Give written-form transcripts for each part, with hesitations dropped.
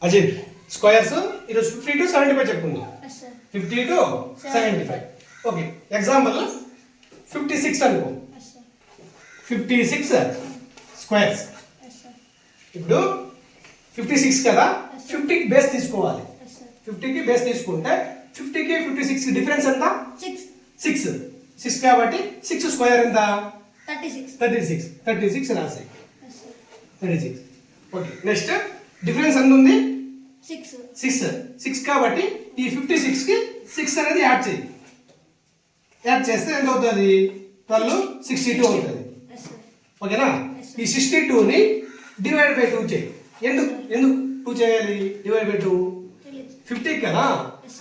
Ajit squares ఈరోజు 50 to 75 చెప్పుకుందాం. 50 to 75. Okay, example 56 అనుకో. 56 స్క్వేర్స్. ఇప్పుడు 56 కదా, 50కి బేస్ తీసుకోవాలి. 50కి బేస్ తీసుకుంటే 50కి 56 డిఫరెన్స్ ఎంత? 6 కాబట్టి 6 స్క్వేర్ ఎంత? 36 రాసాయి. 36. ఓకే, నెక్స్ట్ డిఫరెన్స్ ఎంత ఉంది? 6 కాబట్టి ఈ 56కి 6 అనేది యాడ్ చేయి. యాడ్ చేస్తే ఎంత అవుతుంది? 12 62 అవుతుంది. ఓకేనా? ఈ 62ని డివైడ్ బై 2 చేయి. ఎందుకు 2 చేయాలి? డివైడ్ బై 2 50 కదా,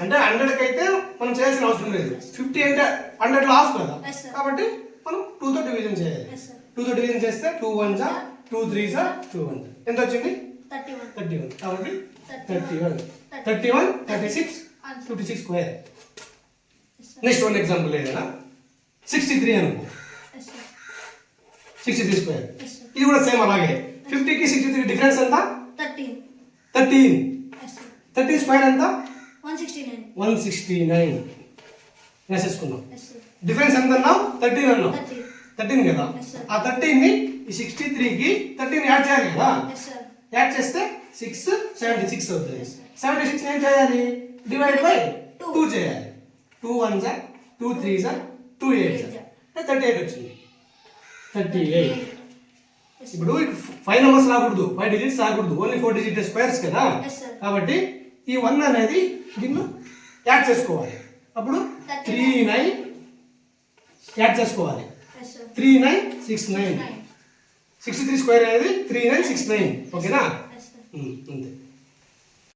అంటే 100కి అయితే మనం చేయాల్సిన అవసరం లేదు. 50 అంటే 100లో హాఫ్ కదా, కాబట్టి మనం 2తో డివిజన్ చేయాలి. 2తో డివిజన్ చేస్తే 2 1 జా 2 3 జా 2 1 ఎంత వచ్చింది? 31. కాబట్టి 31 36 56 స్క్వేర్. నెక్స్ట్ వన్ ఎగ్జాంపుల్ ఏదైనా 63 అనుకో. 63 స్క్వేర్. ఇది కూడా సేమ్ అలాగే. 50కి 63 డిఫరెన్స్ ఎంత? 13 స్క్వేర్ ఎంత? 169 వేసేసుకున్నాం. డిఫరెన్స్ ఎంత అన్నావు? 13 అన్నావు. 13 కదా, ఆ 13ని ఈ 63కి 13 యాడ్ చేయాలి కదా. యాడ్ చేస్తే 6 76 అవుతుంది. 76 ఏం చేయాలి? డివైడ్ బై 2 చేయాలి. 2 1 జా 2 3 జా 2 8 జా 38 వచ్చింది. 38. ఇప్పుడు 5 నెంబర్స్ రాకూడదు, 5 డిజిట్స్ రాకూడదు, ఓన్లీ 4 డిజిట్ స్క్వేర్స్ కదా. కాబట్టి ఈ 1 అనేది దీన్ని యాడ్ చేసుకోవాలి. అప్పుడు 39 యాడ్ చేసుకోవాలి. 3969. 63 స్క్వేర్ అనేది 3969. ఓకేనా? అంతే.